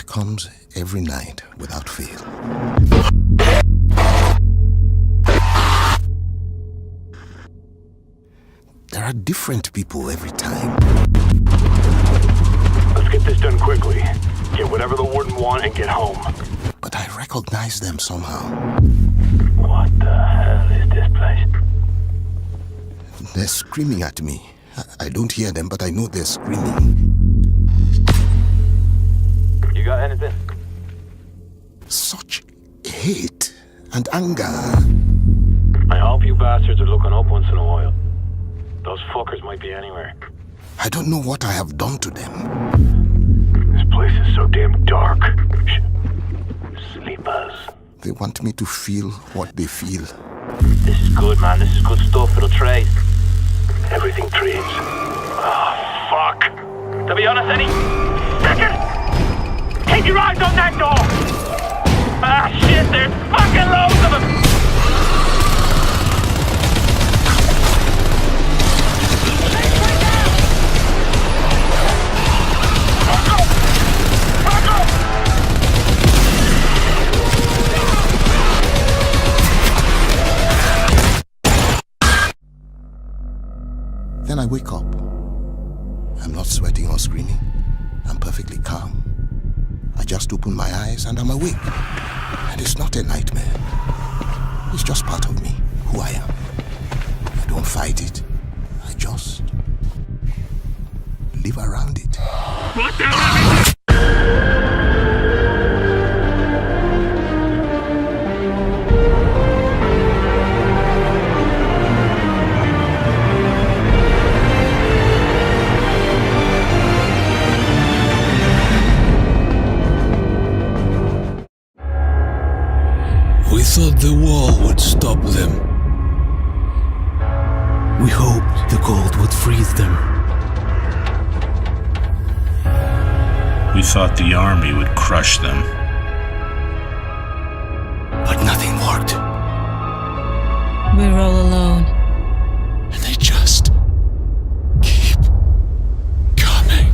comes every night without fail. There are different people every time. Let's get this done quickly. Get whatever the warden want and get home. But I recognize them somehow. What the hell is this place? They're screaming at me. I don't hear them, but I know they're screaming. You got anything? Such hate and anger. I hope you bastards are looking up once in a while. Those fuckers might be anywhere. I don't know what I have done to them. This place is so damn dark. Sleepers. They want me to feel what they feel. This is good, man. This is good stuff. It'll trade. Everything trades. Oh, fuck. To be honest, any second, keep your eyes on that door. Ah, shit, there's fucking loads of them. Then I wake up. I'm not sweating or screaming. I'm perfectly calm. I just open my eyes and I'm awake. And it's not a nightmare. It's just part of me, who I am. I don't fight it. I just live around it. What the hell? We thought the wall would stop them. We hoped the cold would freeze them. We thought the army would crush them. But nothing worked. We're all alone. And they just keep coming.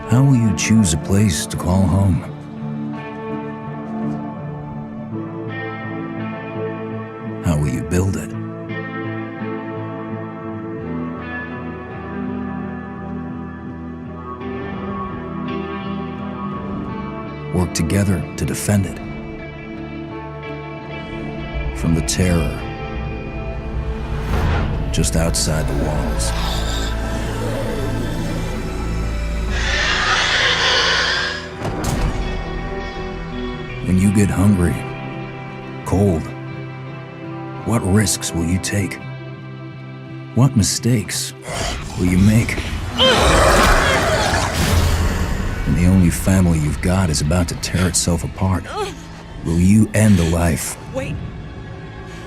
How will you choose a place to call home? How will you build it? Work together to defend it from the terror just outside the walls. When you get hungry, cold, what risks will you take? What mistakes will you make? When the only family you've got is about to tear itself apart, will you end a life? Wait,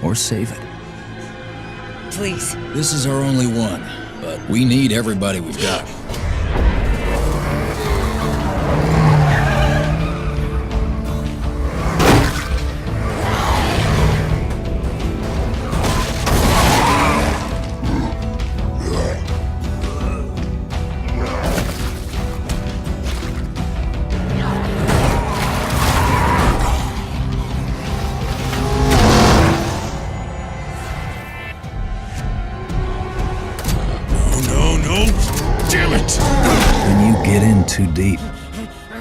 Or save it? please. This is our only one, but we need everybody we've got. Too deep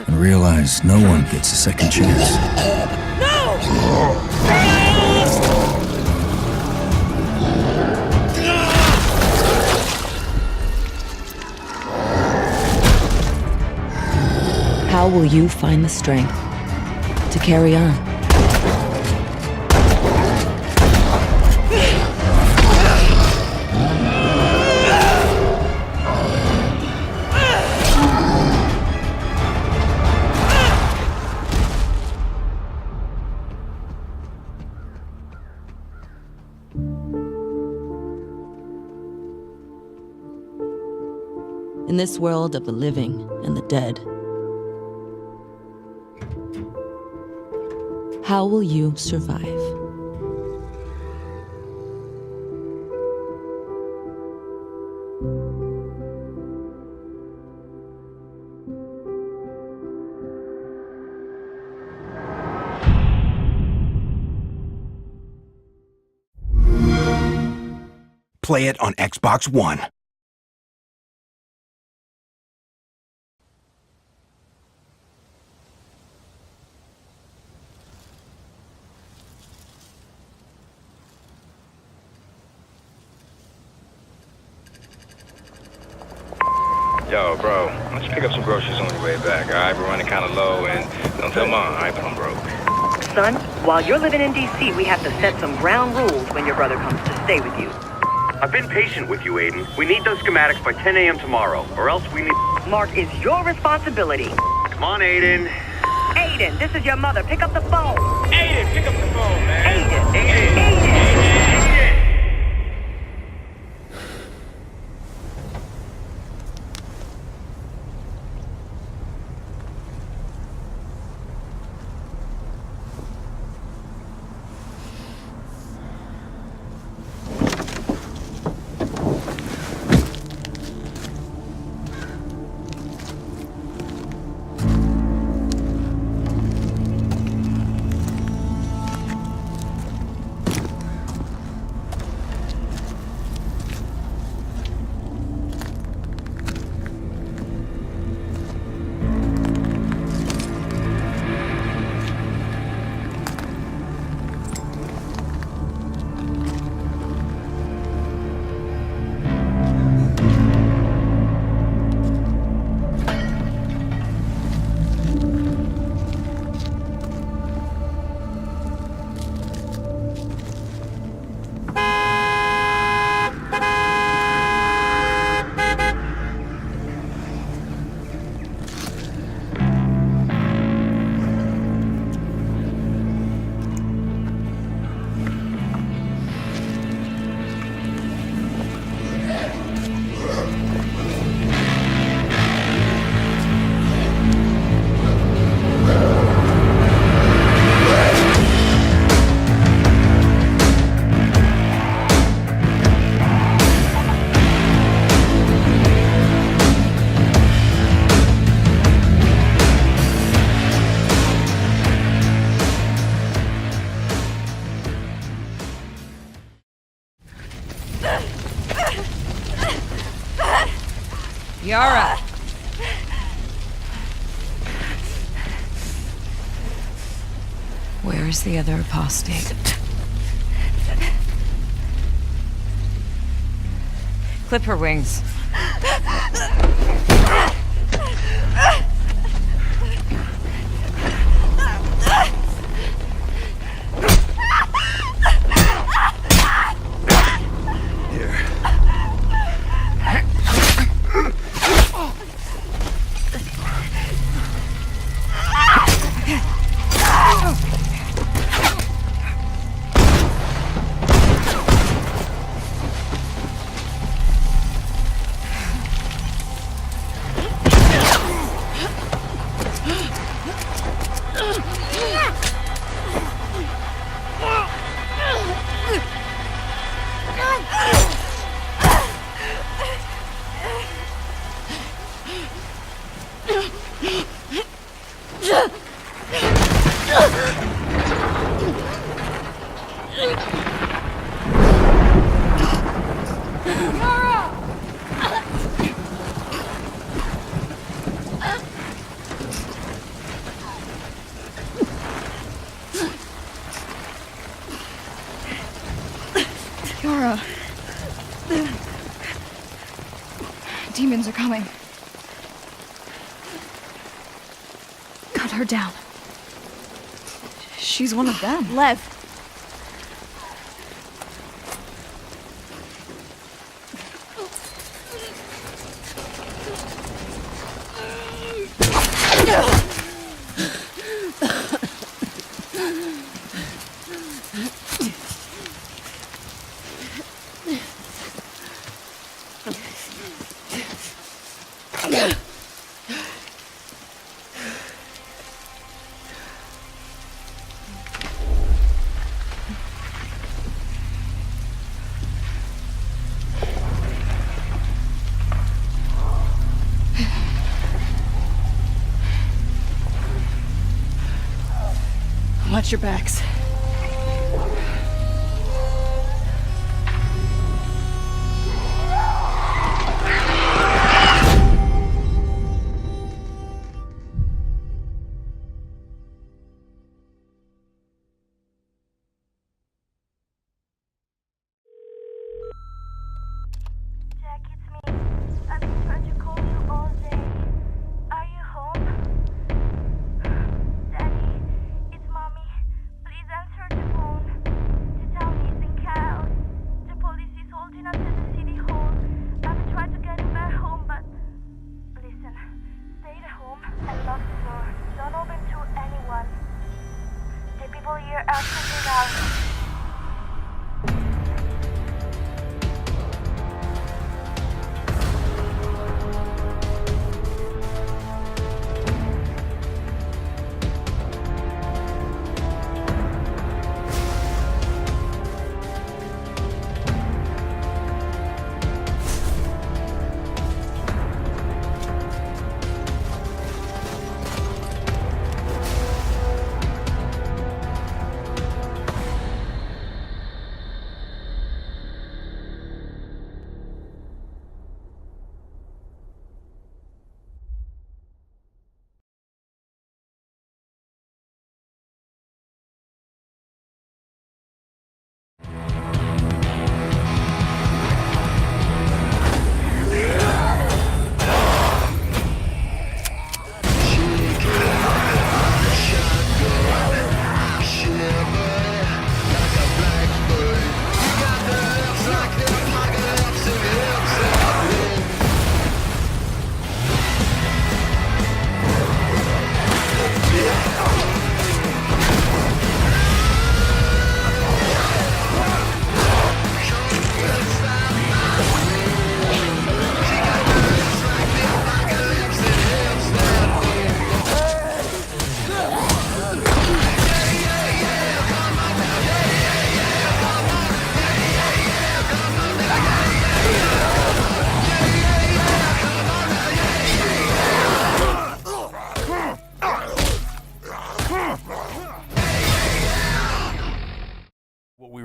and realize no one gets a second chance. How will you find the strength to carry on? in this world of the living and the dead. How will you survive? Play it on Xbox One. Yo, bro, why don't you pick up some groceries on your way back, alright? We're running kind of low, and don't tell Mom, alright, but I'm broke. Son, while you're living in D.C., we have to set some ground rules when your brother comes to stay with you. I've been patient with you, Aiden. We need those schematics by 10 a.m. tomorrow, or else we need... Mark, is your responsibility. Come on, Aiden. Aiden, this is your mother. Pick up the phone. Aiden, pick up the phone, man. Aiden. Aiden. Aiden. Yara! Where is the other apostate? Clip her wings. Yara. Demons are coming. Cut her down. She's one of them. Lev. Watch your backs.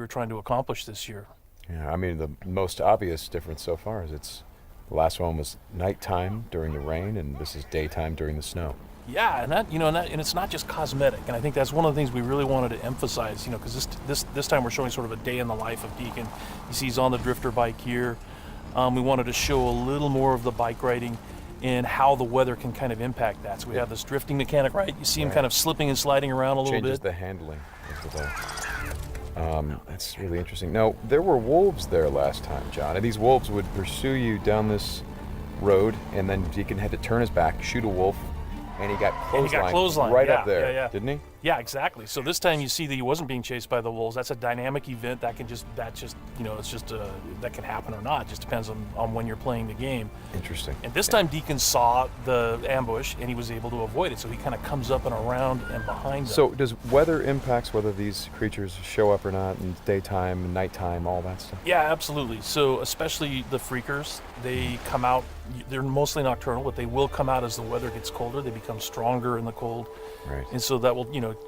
Trying to accomplish this year. Yeah, I mean, the most obvious difference so far is the last one was nighttime during the rain, and this is daytime during the snow. Yeah, and that, and it's not just cosmetic, and I think that's one of the things we really wanted to emphasize, because this time we're showing sort of a day in the life of Deacon. You see he's on the drifter bike here. We wanted to show a little more of the bike riding and how the weather can kind of impact that. So we have this drifting mechanic, right? You see him kind of slipping and sliding around a little bit. Changes the handling of the bike. That's really interesting. Now, there were wolves there last time, John, and these wolves would pursue you down this road, and then Deacon had to turn his back, shoot a wolf, and he got clotheslined right up there, didn't he? Yeah, exactly. So this time you see that he wasn't being chased by the wolves. That's a dynamic event that can that can happen or not. It just depends on when you're playing the game. Interesting. And this time Deacon saw the ambush and he was able to avoid it. So he kind of comes up and around and behind them. So does weather impacts whether these creatures show up or not in daytime and nighttime, all that stuff? Yeah, absolutely. So especially the freakers, they come out, they're mostly nocturnal, but they will come out as the weather gets colder. They become stronger in the cold. Right. And so that will,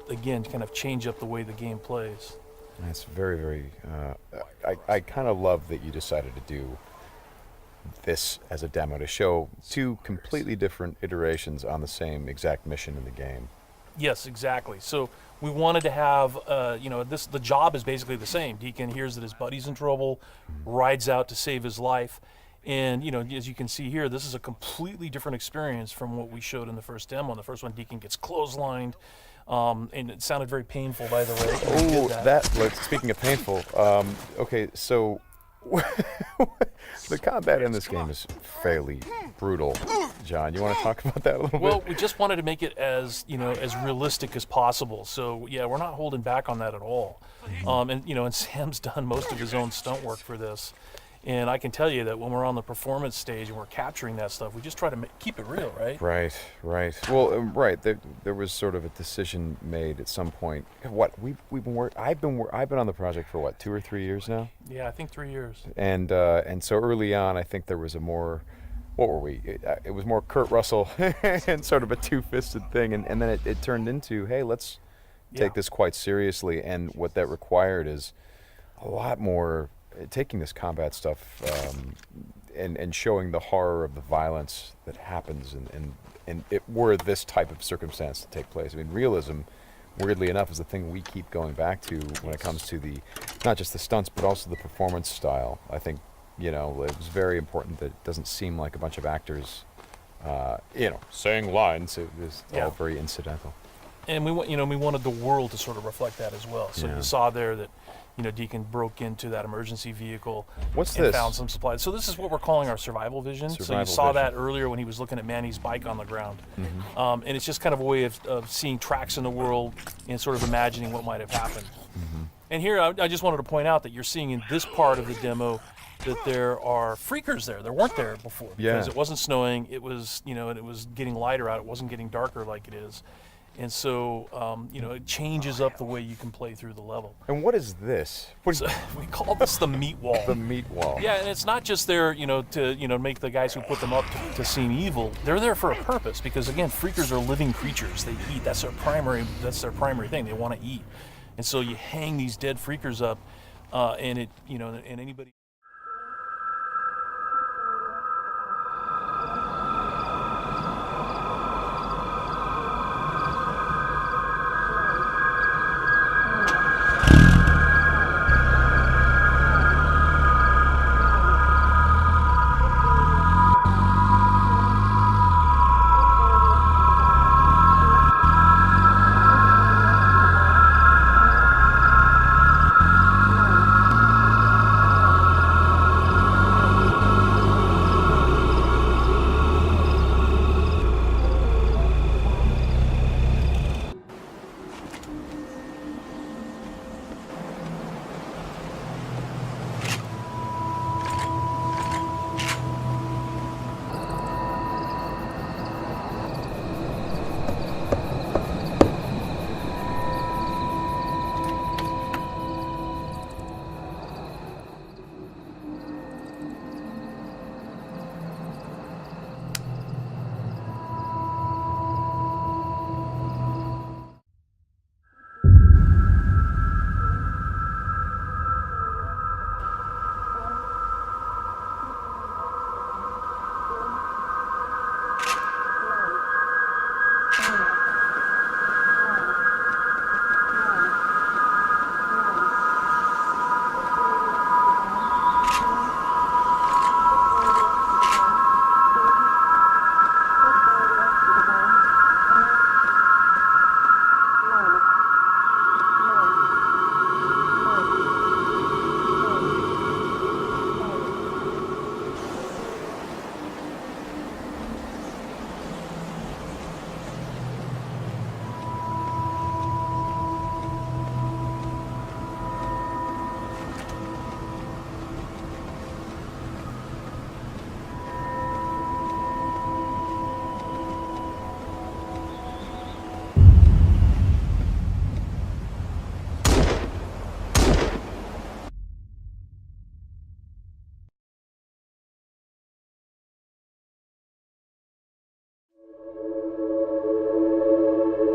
again, kind of change up the way the game plays. That's very, very, I kind of love that you decided to do this as a demo to show two completely different iterations on the same exact mission in the game. Yes, exactly. So we wanted to have, the job is basically the same. Deacon hears that his buddy's in trouble, rides out to save his life. And, as you can see here, this is a completely different experience from what we showed in the first demo. In the first one, Deacon gets clotheslined, and it sounded very painful, by the way. Oh, speaking of painful, okay, so the combat in this game is fairly brutal. John, you want to talk about that a little bit? Well, we just wanted to make it as realistic as possible. So, yeah, we're not holding back on that at all. And Sam's done most of his own stunt work for this. And I can tell you that when we're on the performance stage and we're capturing that stuff, we just try to keep it real, right? Right. Well, there was sort of a decision made at some point. I've been on the project for 2 or 3 years now. Yeah, I think 3 years. And so early on, I think there was a more, what were we? It was more Kurt Russell and sort of a two-fisted thing, and then it turned into, hey, let's take this quite seriously, and what that required is a lot more taking this combat stuff and showing the horror of the violence that happens and it were this type of circumstance to take place. I mean, realism, weirdly enough, is the thing we keep going back to when it comes to not just the stunts, but also the performance style. I think, it was very important that it doesn't seem like a bunch of actors, saying lines. It was all very incidental. And we wanted the world to sort of reflect that as well. So you saw there that, Deacon broke into that emergency vehicle and found some supplies. So this is what we're calling our survival vision. So you saw that earlier when he was looking at Manny's bike on the ground. And it's just kind of a way of seeing tracks in the world and sort of imagining what might have happened. And here, I just wanted to point out that you're seeing in this part of the demo that there are freakers there. There weren't there before because it wasn't snowing. It was, and it was getting lighter out. It wasn't getting darker like it is. And so, it changes up the way you can play through the level. And what is this? We call this the meat wall. The meat wall. Yeah, and it's not just there, to make the guys who put them up to seem evil. They're there for a purpose because, again, freakers are living creatures. They eat. That's their primary thing. They want to eat. And so you hang these dead freakers up, and anybody.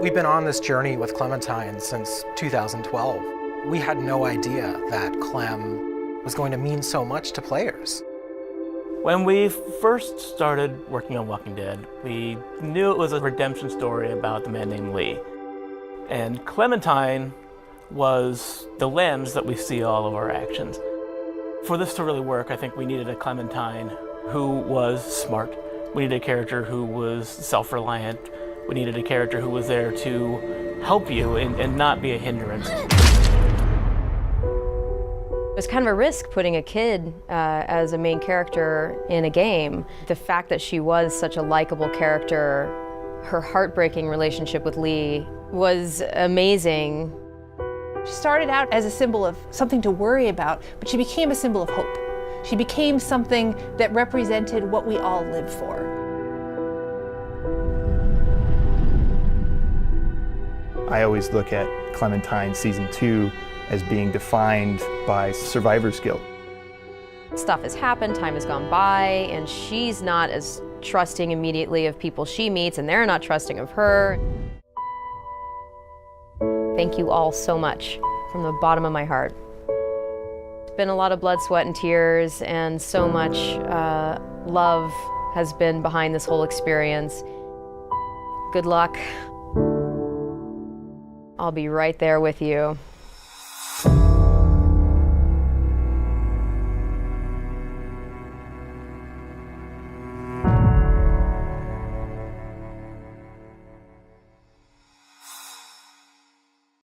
We've been on this journey with Clementine since 2012. We had no idea that Clem was going to mean so much to players. When we first started working on Walking Dead, we knew it was a redemption story about the man named Lee. And Clementine was the lens that we see all of our actions. For this to really work, I think we needed a Clementine who was smart. We needed a character who was self-reliant. We needed a character who was there to help you and not be a hindrance. It was kind of a risk putting a kid as a main character in a game. The fact that she was such a likable character, her heartbreaking relationship with Lee was amazing. She started out as a symbol of something to worry about, but she became a symbol of hope. She became something that represented what we all live for. I always look at Clementine Season 2 as being defined by survivor's guilt. Stuff has happened, time has gone by, and she's not as trusting immediately of people she meets, and they're not trusting of her. Thank you all so much from the bottom of my heart. It's been a lot of blood, sweat, and tears, and so much love has been behind this whole experience. Good luck. I'll be right there with you.